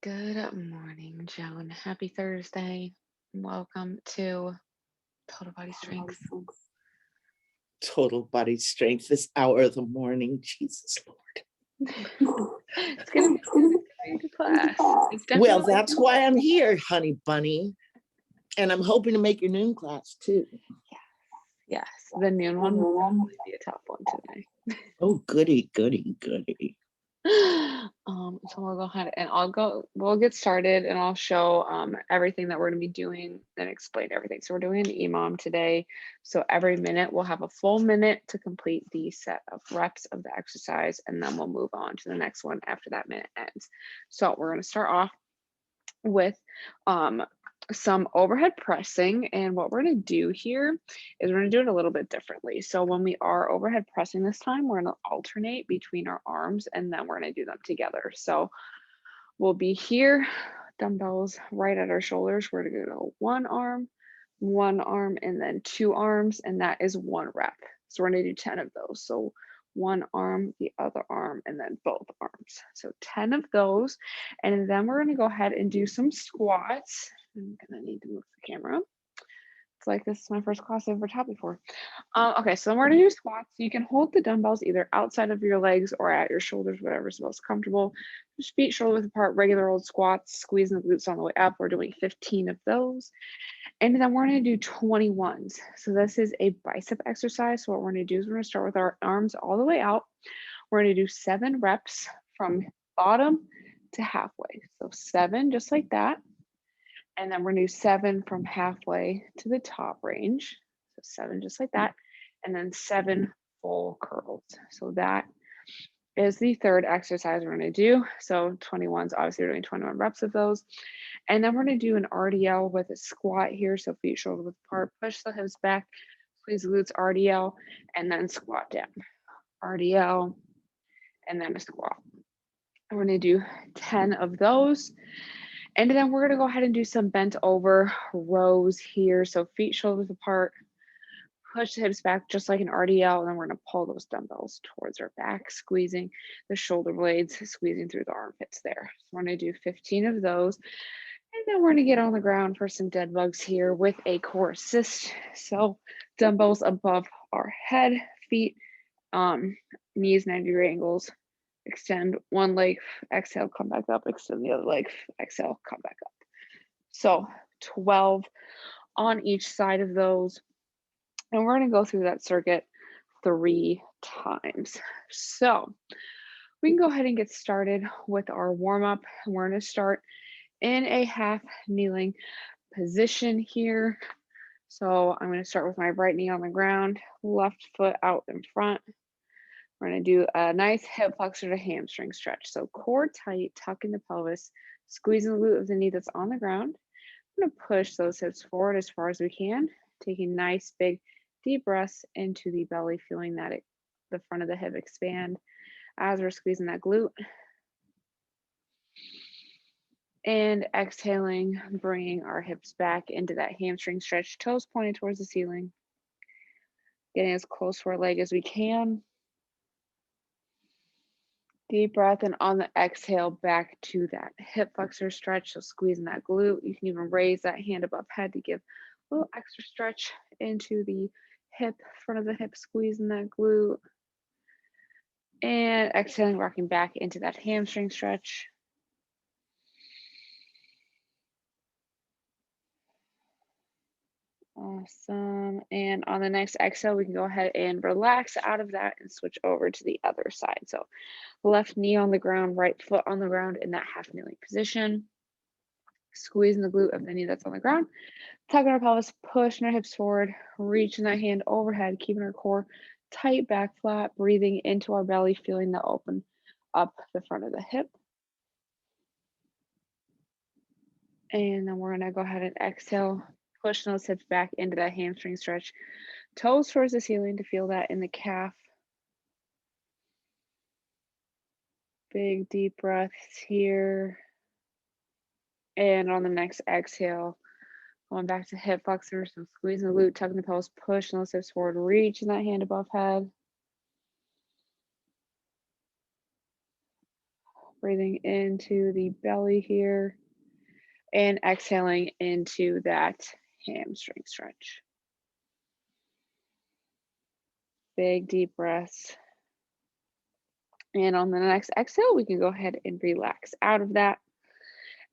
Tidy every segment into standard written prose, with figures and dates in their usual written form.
Good morning, Joan. Happy Thursday. Welcome to Total Body Strength. Total body strength this hour of the morning. Jesus Lord. It's gonna be going to class. Well, that's why I'm here, honey bunny. And I'm hoping to make your noon class too. Yes, the noon one will definitely be a tough one today. Oh, goody, goody, goody. So we'll go ahead and we'll get started and I'll show everything that we're going to be doing and explain everything. So we're doing an EMOM today. So every minute we'll have a full minute to complete the set of reps of the exercise, and then we'll move on to the next one after that minute ends. So we're going to start off with some overhead pressing, and what we're going to do here is we're going to do it a little bit differently. So when we are overhead pressing this time, we're going to alternate between our arms, and then we're going to do them together. So we'll be here, dumbbells right at our shoulders. We're going to go one arm, and then two arms, and that is one rep. So we're going to do 10 of those. So one arm, the other arm, and then both arms. So 10 of those. And then we're going to go ahead and do some squats. I'm going to need to move the camera. It's like this is my first class I've ever taught before. Okay, so then we're going to do squats. You can hold the dumbbells either outside of your legs or at your shoulders, whatever's most comfortable. Just feet shoulder width apart, regular old squats, squeezing the glutes on the way up. We're doing 15 of those. And then we're going to do 21s. So this is a bicep exercise. So what we're going to do is we're going to start with our arms all the way out. We're going to do 7 reps from bottom to halfway. So 7 just like that. And then we're going to do 7 from halfway to the top range. So 7 just like that. And then 7 full curls. So that is the third exercise we're going to do. So 21s, obviously we're doing 21 reps of those. And then we're going to do an RDL with a squat here. So feet shoulder width apart, push the hips back, squeeze the glutes, RDL, and then squat down. RDL, and then a squat. And we're going to do 10 of those. And then we're going to go ahead and do some bent over rows here. So feet shoulder width apart, push the hips back just like an RDL, and then we're going to pull those dumbbells towards our back, squeezing the shoulder blades, squeezing through the armpits there. So we're going to do 15 of those. And then we're going to get on the ground for some dead bugs here with a core assist. So dumbbells above our head, feet, knees 90-degree angles. Extend one leg, exhale, come back up, extend the other leg, exhale, come back up. So 12 on each side of those. And we're going to go through that circuit 3 times. So we can go ahead and get started with our warm-up. We're going to start in a half kneeling position here. So I'm going to start with my right knee on the ground, left foot out in front. We're going to do a nice hip flexor to hamstring stretch. So core tight, tuck in the pelvis, squeezing the glute of the knee that's on the ground. I'm going to push those hips forward as far as we can, taking nice big deep breaths into the belly, feeling that the front of the hip expand as we're squeezing that glute. And exhaling, bringing our hips back into that hamstring stretch, toes pointed towards the ceiling. Getting as close to our leg as we can. Deep breath, and on the exhale, back to that hip flexor stretch. So squeezing that glute. You can even raise that hand above head to give a little extra stretch into the hip, front of the hip, squeezing that glute. And exhaling, rocking back into that hamstring stretch. Awesome. And on the next exhale, we can go ahead and relax out of that and switch over to the other side. So left knee on the ground, right foot on the ground in that half kneeling position. Squeezing the glute of the knee that's on the ground. Tucking our pelvis, pushing our hips forward, reaching that hand overhead, keeping our core tight, back flat, breathing into our belly, feeling that open up the front of the hip. And then we're going to go ahead and exhale, pushing those hips back into that hamstring stretch. Toes towards the ceiling to feel that in the calf. Big deep breaths here. And on the next exhale, going back to hip flexors, so squeezing the glute, tucking the pelvis, pushing those hips forward, reaching that hand above head. Breathing into the belly here and exhaling into that hamstring stretch. Big deep breaths. And on the next exhale, we can go ahead and relax out of that.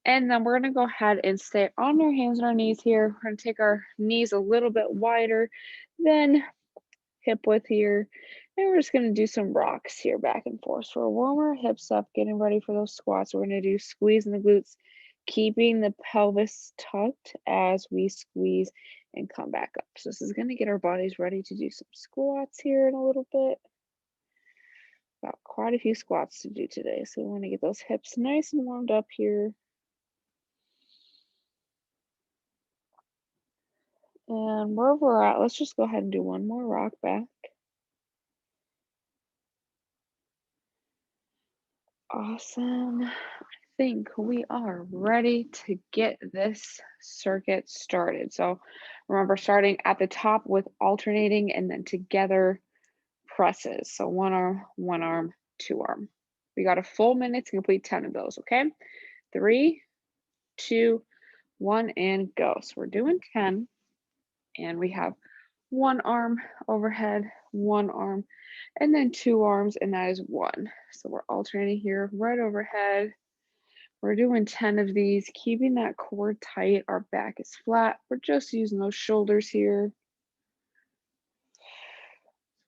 And then we're going to go ahead and stay on our hands and our knees here. We're going to take our knees a little bit wider than hip width here. And we're just going to do some rocks here back and forth. So we're warming our hips up, getting ready for those squats. We're going to do squeeze in the glutes, keeping the pelvis tucked as we squeeze and come back up. So this is going to get our bodies ready to do some squats here in a little bit. Got quite a few squats to do today. So we want to get those hips nice and warmed up here. And where we're at, let's just go ahead and do one more rock back. Awesome. I think we are ready to get this circuit started. So remember, starting at the top with alternating and then together presses. So one arm, two arm. We got a full minute to complete 10 of those, okay? 3, 2, 1, and go. So we're doing 10, and we have one arm overhead, one arm, and then two arms, and that is one. So we're alternating here, right overhead. We're doing 10 of these, keeping that core tight. Our back is flat. We're just using those shoulders here.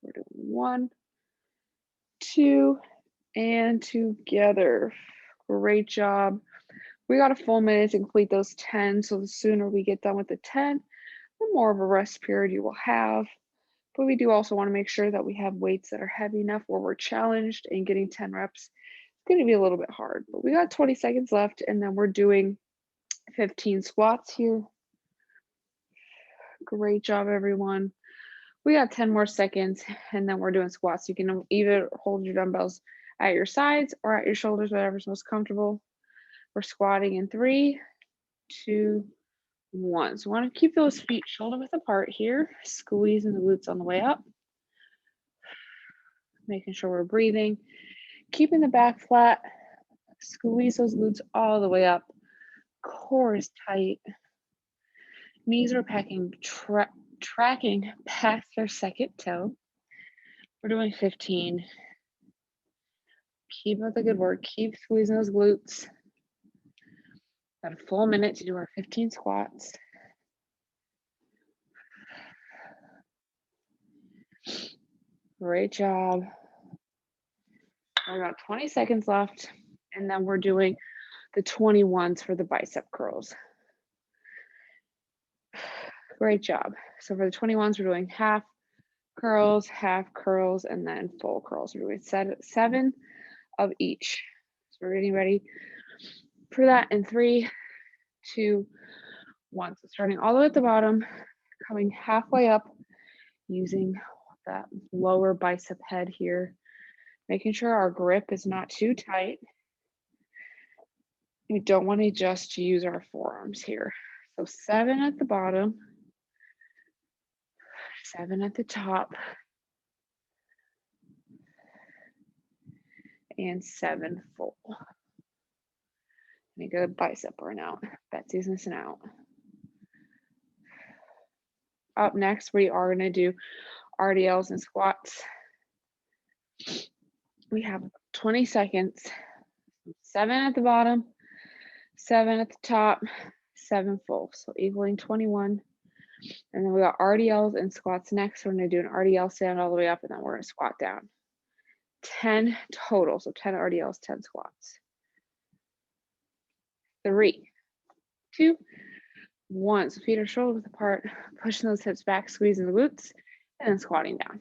We're doing 1, 2, and together. Great job. We got a full minute to complete those 10, so the sooner we get done with the 10, the more of a rest period you will have. But we do also want to make sure that we have weights that are heavy enough where we're challenged, and getting 10 reps is going to be a little bit hard. But we got 20 seconds left, and then we're doing 15 squats here. Great job, everyone. We got 10 more seconds, and then we're doing squats. You can either hold your dumbbells at your sides or at your shoulders, whatever's most comfortable. We're squatting in 3, 2, 1. So we want to keep those feet shoulder width apart here, squeezing the glutes on the way up, making sure we're breathing, keeping the back flat, squeeze those glutes all the way up, core is tight, knees are tracking past their second toe. We're doing 15. Keep up the good work, keep squeezing those glutes. Got a full minute to do our 15 squats. Great job. We got 20 seconds left, and then we're doing the 21s for the bicep curls. Great job. So for the 21s, we're doing half curls, and then full curls. We're doing 7 of each. So we're getting ready for that in 3, 2, 1. So starting all the way at the bottom, coming halfway up, using that lower bicep head here, making sure our grip is not too tight. We don't want to just use our forearms here. So 7 at the bottom, 7 at the top, and 7 full. Let me go bicep burn out. Betsy's missing out. Up next, we are going to do Rdls and squats. We have 20 seconds. 7 at the bottom, 7 at the top, 7 full. So equaling 21. And then we got RDLs and squats next. We're going to do an RDL stand all the way up, and then we're going to squat down. 10 total. So 10 RDLs, 10 squats. 3, 2, 1. So feet are shoulder width apart, pushing those hips back, squeezing the glutes, and then squatting down.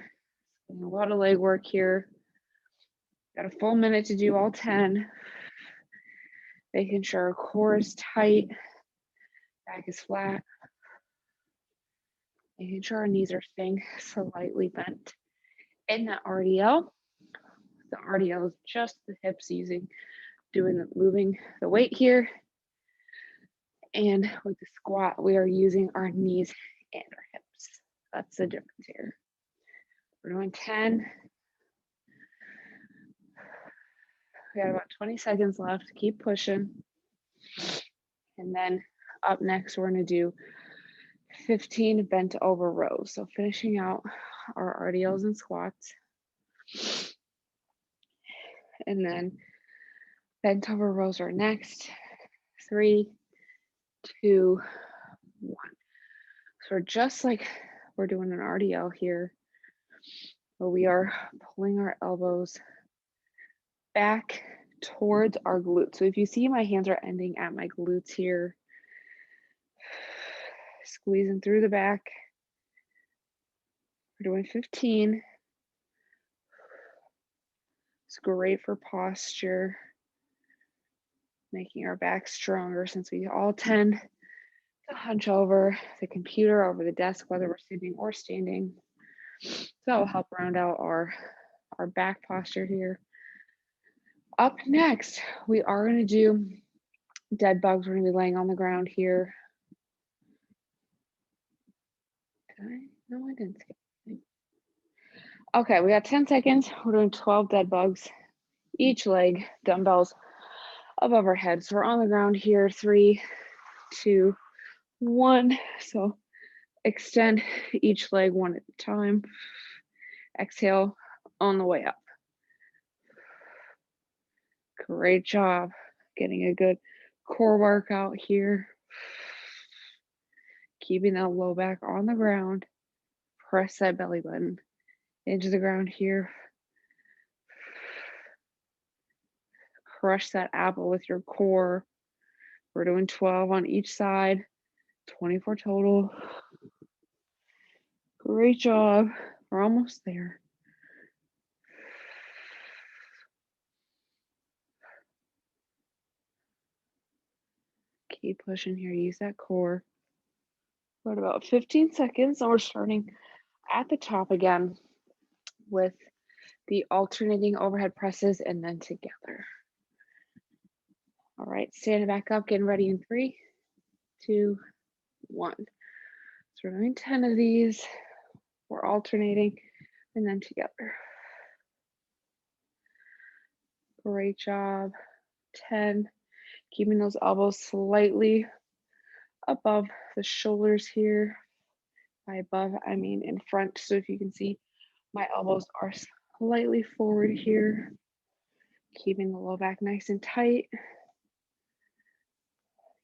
A lot of leg work here. Got a full minute to do all 10. Making sure our core is tight, back is flat. Making sure our knees are staying slightly bent. In that RDL, the RDL is just the hips moving the weight here. And with the squat, we are using our knees and our hips. That's the difference here. We're doing 10. We got about 20 seconds left. Keep pushing. And then up next, we're going to do 15 bent over rows. So finishing out our Rdls and squats. And then bent over rows are next. 3, 2, 1. So just like we're doing an RDL here, where we are pulling our elbows back towards our glutes. So if you see, my hands are ending at my glutes here, squeezing through the back. We're doing 15. It's great for posture, making our back stronger, since we all tend to hunch over the computer, over the desk, whether we're sitting or standing. So that will help round out our back posture here. Up next, we are going to do dead bugs. We're going to be laying on the ground here. No, I didn't skip anything. Okay, we got 10 seconds. We're doing 12 dead bugs, each leg, dumbbells above our head. So we're on the ground here. 3, 2, 1. So extend each leg one at a time. Exhale on the way up. Great job getting a good core workout here. Keeping that low back on the ground. Press that belly button into the ground here. Crush that apple with your core. We're doing 12 on each side, 24 total. Great job. We're almost there. Keep pushing here. Use that core. Got about 15 seconds, and we're starting at the top again with the alternating overhead presses and then together. All right, standing back up, getting ready in 3, 2, 1. So we're doing 10 of these. We're alternating and then together. Great job. 10. Keeping those elbows slightly above the shoulders here. By above, I mean in front. So if you can see, my elbows are slightly forward here. Keeping the low back nice and tight.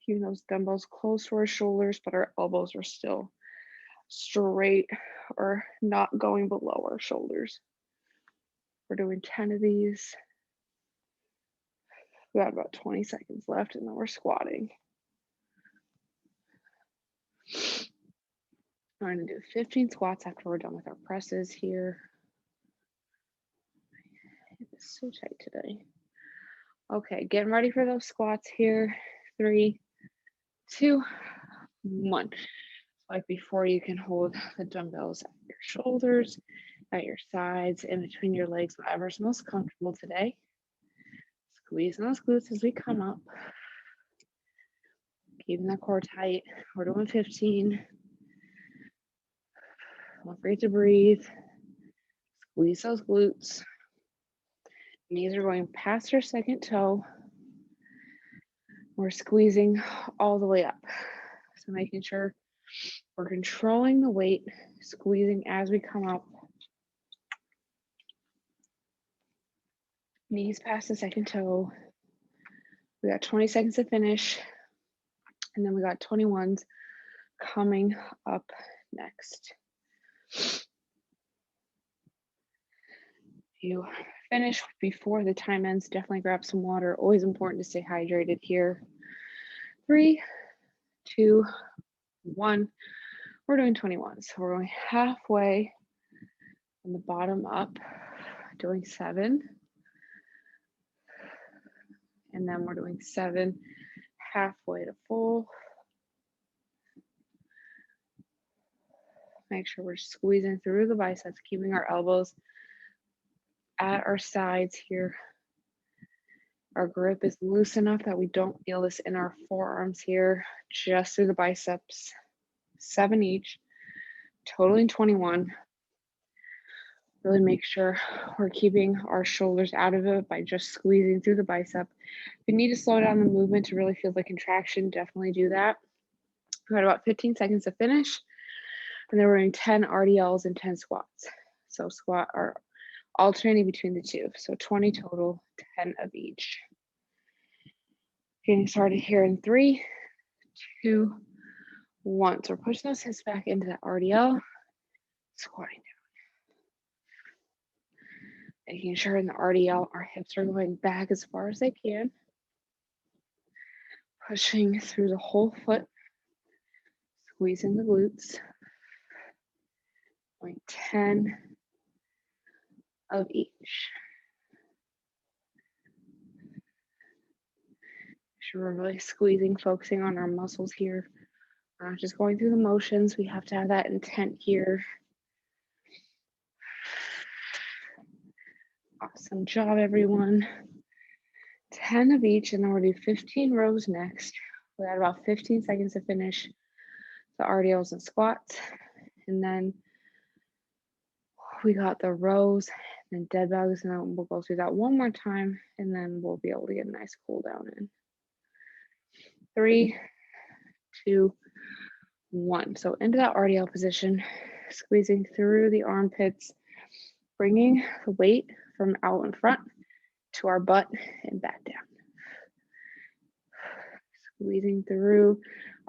Keeping those dumbbells close to our shoulders, but our elbows are still straight or not going below our shoulders. We're doing 10 of these. We got about 20 seconds left, and then we're squatting. We're going to do 15 squats after we're done with our presses here. It's so tight today. Okay, getting ready for those squats here. 3, 2, 1. Like before, you can hold the dumbbells at your shoulders, at your sides, in between your legs, whatever's most comfortable today. Squeezing those glutes as we come up. Keeping that core tight. We're doing 15. Don't forget to breathe. Squeeze those glutes. Knees are going past our second toe. We're squeezing all the way up. So making sure we're controlling the weight, squeezing as we come up. Knees past the second toe. We got 20 seconds to finish. And then we got 21s coming up next. If you finish before the time ends, definitely grab some water. Always important to stay hydrated here. 3, 2, 1. We're doing 21. So we're going halfway from the bottom up, doing 7. And then we're doing 7 halfway to full. Make sure we're squeezing through the biceps, keeping our elbows at our sides here. Our grip is loose enough that we don't feel this in our forearms here, just through the biceps. 7 each, totaling 21. Really make sure we're keeping our shoulders out of it by just squeezing through the bicep. If you need to slow down the movement to really feel the contraction, definitely do that. We got about 15 seconds to finish. And then we're doing 10 RDLs and 10 squats. So squat are alternating between the two. So 20 total, 10 of each. Getting started here in 3, 2, 1. So we're pushing those hips back into that RDL, squatting down. Making sure in the RDL, our hips are going back as far as they can. Pushing through the whole foot, squeezing the glutes. Going 10 of each. Sure, we're really squeezing, focusing on our muscles here. We're not just going through the motions. We have to have that intent here. Awesome job, everyone. 10 of each, and then we'll do 15 rows next. We got about 15 seconds to finish the RDLs and squats. And then we got the rows and dead bugs, and then we'll go through that one more time, and then we'll be able to get a nice cool down in. 3, 2, 1. So into that RDL position, squeezing through the armpits, bringing the weight from out in front to our butt and back down. Squeezing through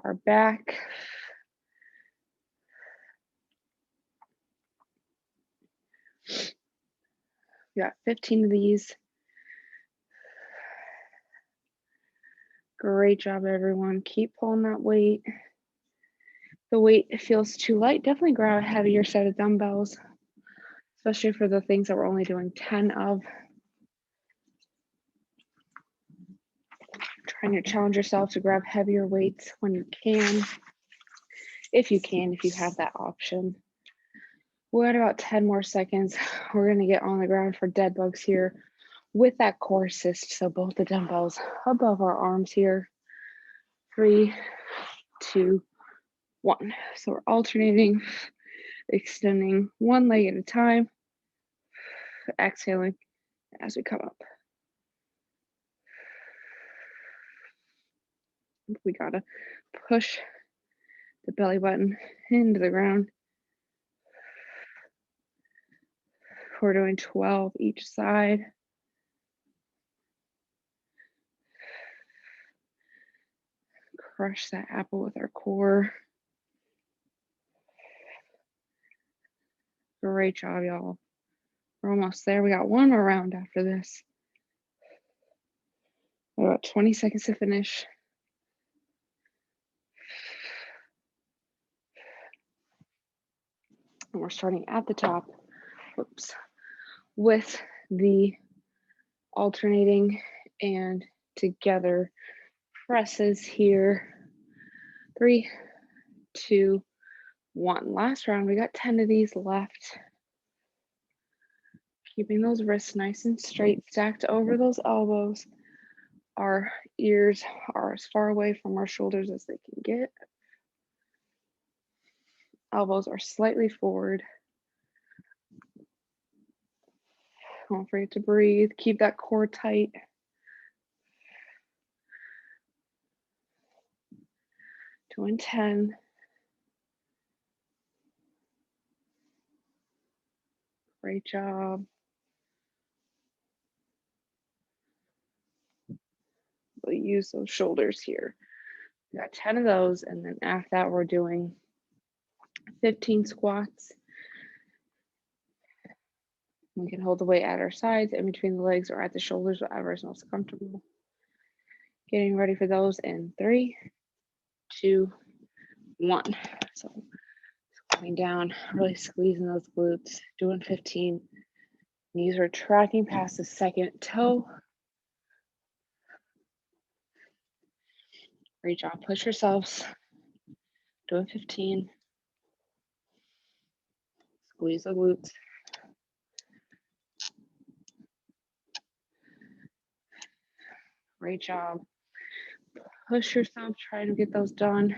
our back. We got 15 of these. Great job, everyone. Keep pulling that weight. If the weight feels too light, definitely grab a heavier set of dumbbells, especially for the things that we're only doing 10 of. Trying to challenge yourself to grab heavier weights when you can, if you have that option. We're at about 10 more seconds. We're going to get on the ground for dead bugs here with that core assist. So both the dumbbells above our arms here. 3, 2, 1. So we're alternating, extending one leg at a time, exhaling as we come up. We gotta push the belly button into the ground. We're doing 12 each side. Crush that apple with our core. Great job, y'all. We're almost there. We got one more round after this. About 20 seconds to finish. And we're starting at the top, with the alternating and together presses here. 3, 2, 1. Last round, we got 10 of these left. Keeping those wrists nice and straight, stacked over those elbows. Our ears are as far away from our shoulders as they can get. Elbows are slightly forward. Don't forget to breathe. Keep that core tight. Doing 10. Great job. We'll use those shoulders here. We got 10 of those, and then after that, we're doing 15 squats. We can hold the weight at our sides, in between the legs, or at the shoulders, whatever is most comfortable. Getting ready for those in 3, 2, 1. So going down, really squeezing those glutes, doing 15. Knees are tracking past the second toe. Great job. Push yourselves. Doing 15. Squeeze the glutes. Great job. Push yourself. Try to get those done.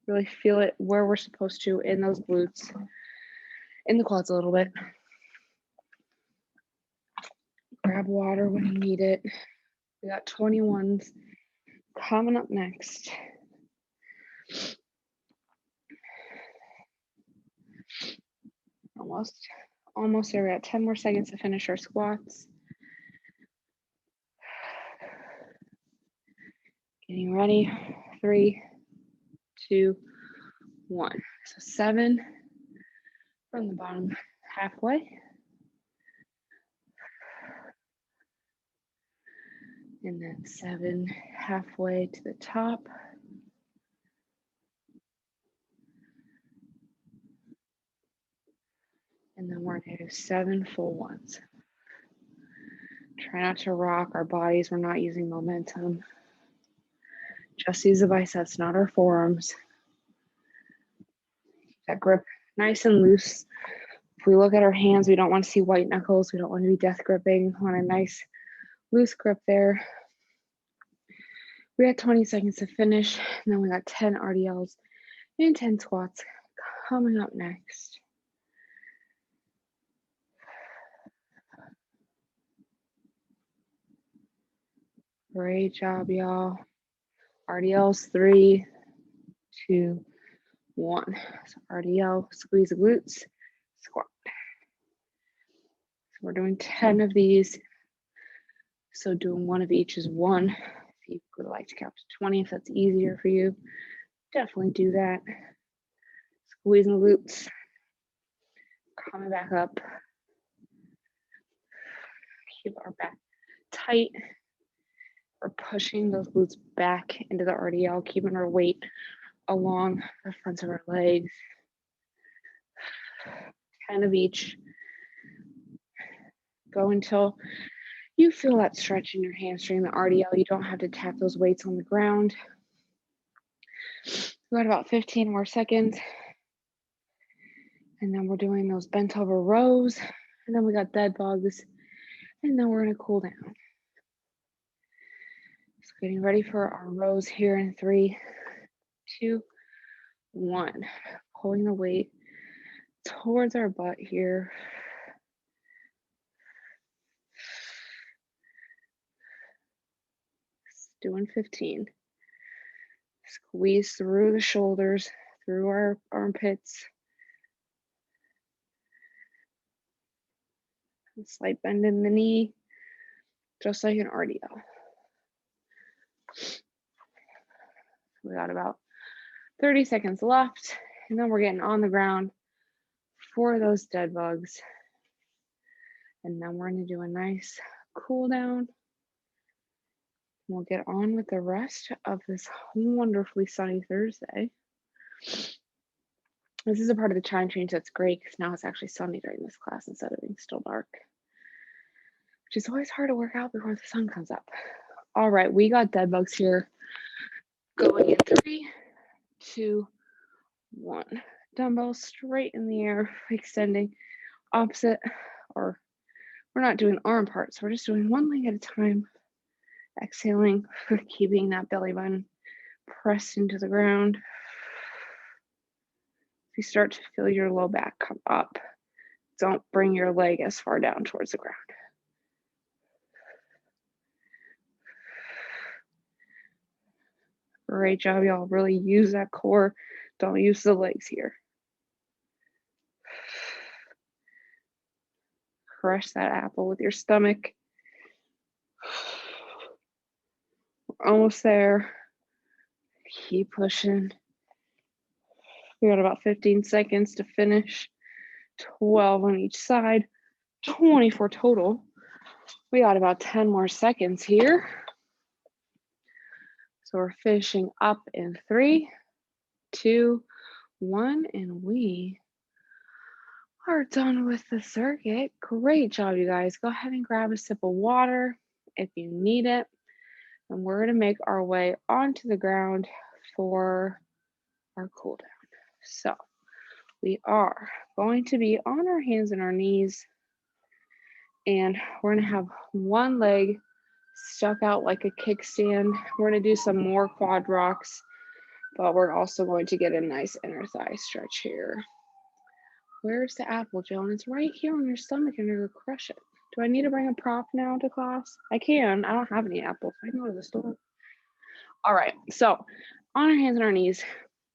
Really feel it where we're supposed to in those glutes. In the quads a little bit. Grab water when you need it. We got 21s coming up next. Almost there. We got 10 more seconds to finish our squats. Getting ready. 3, 2, 1. So 7 from the bottom halfway. And then 7 halfway to the top. And then we're going to do 7 full ones. Try not to rock our bodies. We're not using momentum. Just use the biceps, not our forearms. That grip nice and loose. If we look at our hands, we don't want to see white knuckles. We don't want to be death gripping. We want a nice loose grip there. We got 20 seconds to finish. And then we got 10 RDLs and 10 squats coming up next. Great job, y'all. RDLs, 3, 2, 1. So RDL, squeeze the glutes, squat. So we're doing 10 of these. So doing one of each is 1. If you would like to count to 20, if that's easier for you, definitely do that. Squeezing the glutes, coming back up. Keep our back tight. We're pushing those glutes back into the RDL, keeping our weight along the fronts of our legs. 10 of each. Go until you feel that stretch in your hamstring, the RDL. You don't have to tap those weights on the ground. We got about 15 more seconds. And then we're doing those bent over rows. And then we got dead bugs. And then we're going to cool down. So getting ready for our rows here in 3, 2, 1. Pulling the weight towards our butt here. Doing 15. Squeeze through the shoulders, through our armpits. A slight bend in the knee, just like an RDL. We got about 30 seconds left, and then we're getting on the ground for those dead bugs. And then we're going to do a nice cool down. We'll get on with the rest of this wonderfully sunny Thursday. This is a part of the time change that's great because now it's actually sunny during this class instead of being still dark, which is always hard to work out before the sun comes up. All right, we got dead bugs here. Going in 3, 2, 1. Dumbbells straight in the air, extending opposite, or we're not doing arm parts. We're just doing one leg at a time. Exhaling, keeping that belly button pressed into the ground. If you start to feel your low back come up, don't bring your leg as far down towards the ground. Great job, y'all. Really use that core. Don't use the legs here. Crush that apple with your stomach. We're almost there. Keep pushing. We got about 15 seconds to finish. 12 on each side. 24 total. We got about 10 more seconds here. So we're finishing up in 3, 2, 1, and we are done with the circuit. Great job, you guys. Go ahead and grab a sip of water if you need it. And we're going to make our way onto the ground for our cool down. So we are going to be on our hands and our knees, and we're going to have one leg stuck out like a kickstand. We're going to do some more quad rocks, but we're also going to get a nice inner thigh stretch here. Where's the apple, Joan? It's right here on your stomach and you're going to crush it. Do I need to bring a prop now to class? I can. I don't have any apples. I can go to the store. All right. So on our hands and our knees,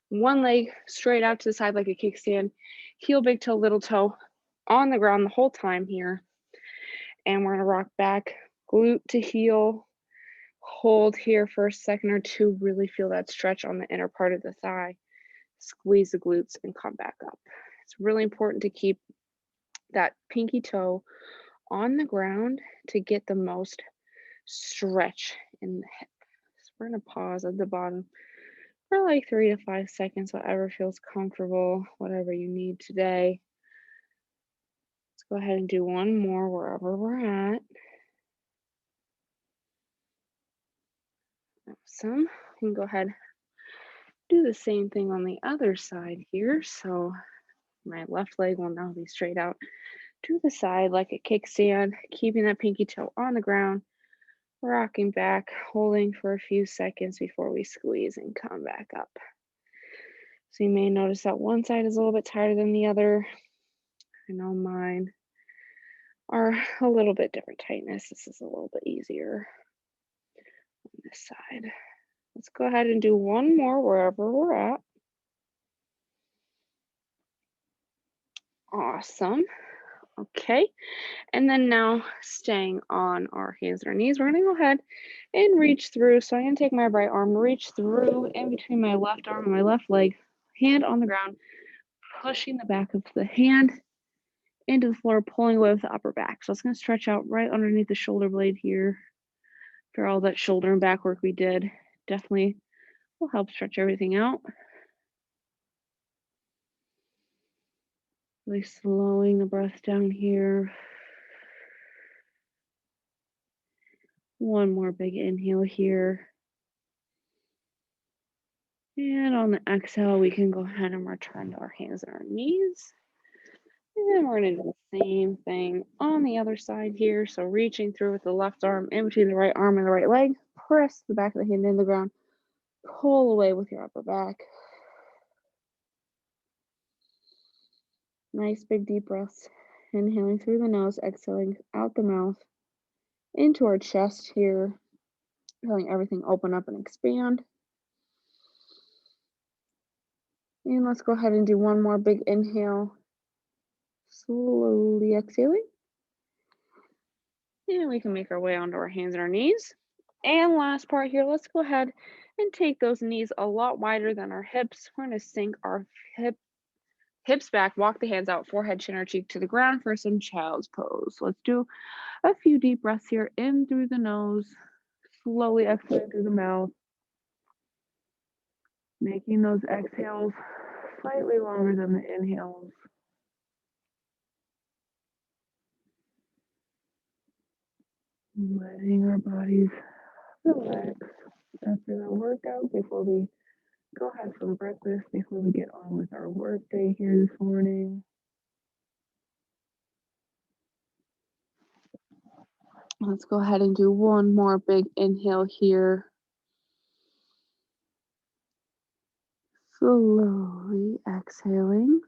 one leg straight out to the side like a kickstand, heel, big toe, little toe on the ground the whole time here. And we're going to rock back, glute to heel, hold here for a second or two, really feel that stretch on the inner part of the thigh, squeeze the glutes and come back up. It's really important to keep that pinky toe on the ground to get the most stretch in the hip. So we're going to pause at the bottom for like 3 to 5 seconds, whatever feels comfortable, whatever you need today. Let's go ahead and do one more wherever we're at. Awesome. We can go ahead, do the same thing on the other side here. So my left leg will now be straight out to the side like a kickstand, keeping that pinky toe on the ground, rocking back, holding for a few seconds before we squeeze and come back up. So you may notice that one side is a little bit tighter than the other. I know mine are a little bit different tightness. This is a little bit easier on this side. Let's go ahead and do one more wherever we're at. Awesome. Okay. And then now staying on our hands and our knees, we're going to go ahead and reach through. So I'm going to take my right arm, reach through in between my left arm and my left leg, hand on the ground, pushing the back of the hand into the floor, pulling away with the upper back. So it's going to stretch out right underneath the shoulder blade here. For all that shoulder and back work we did, definitely will help stretch everything out. Really slowing the breath down here. One more big inhale here. And on the exhale, we can go ahead and return to our hands and our knees. And we're going to do the same thing on the other side here. So reaching through with the left arm in between the right arm and the right leg. Press the back of the hand in the ground. Pull away with your upper back. Nice big deep breaths. Inhaling through the nose, exhaling out the mouth into our chest here. Feeling everything open up and expand. And let's go ahead and do one more big inhale. Slowly exhaling. And we can make our way onto our hands and our knees. And last part here, let's go ahead and take those knees a lot wider than our hips. We're going to sink our hips back, walk the hands out, forehead, chin, or cheek to the ground for some child's pose. Let's do a few deep breaths here, in through the nose, slowly exhaling through the mouth. Making those exhales slightly longer than the inhales. Letting our bodies relax after the workout before we go have some breakfast, before we get on with our work day here this morning. Let's go ahead and do one more big inhale here. Slowly exhaling.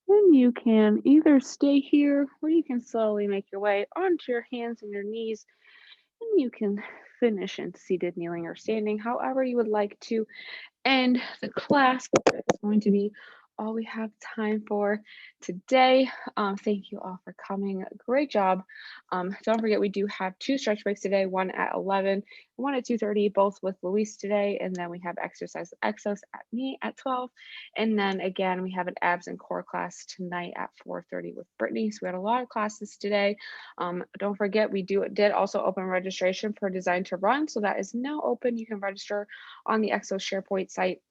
And you can either stay here or you can slowly make your way onto your hands and your knees. And you can finish in seated, kneeling, or standing, however you would like to end the class. It's going to be all we have time for today. Thank you all for coming. Great job. Don't forget, we do have 2 stretch breaks today, one at 11, one at 2:30, both with Luis today. And then we have exercise exos at me at 12. And then again, we have an abs and core class tonight at 4:30 with Brittany. So we had a lot of classes today. Don't forget, we did also open registration for Design to Run. So that is now open. You can register on the Exo SharePoint site.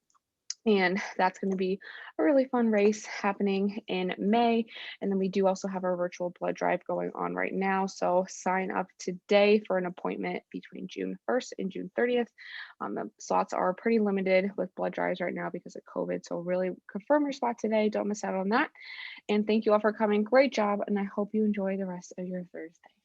And that's going to be a really fun race happening in May. And then we do also have our virtual blood drive going on right now. So sign up today for an appointment between June 1st and June 30th. The slots are pretty limited with blood drives right now because of COVID. So really confirm your spot today. Don't miss out on that. And thank you all for coming. Great job. And I hope you enjoy the rest of your Thursday.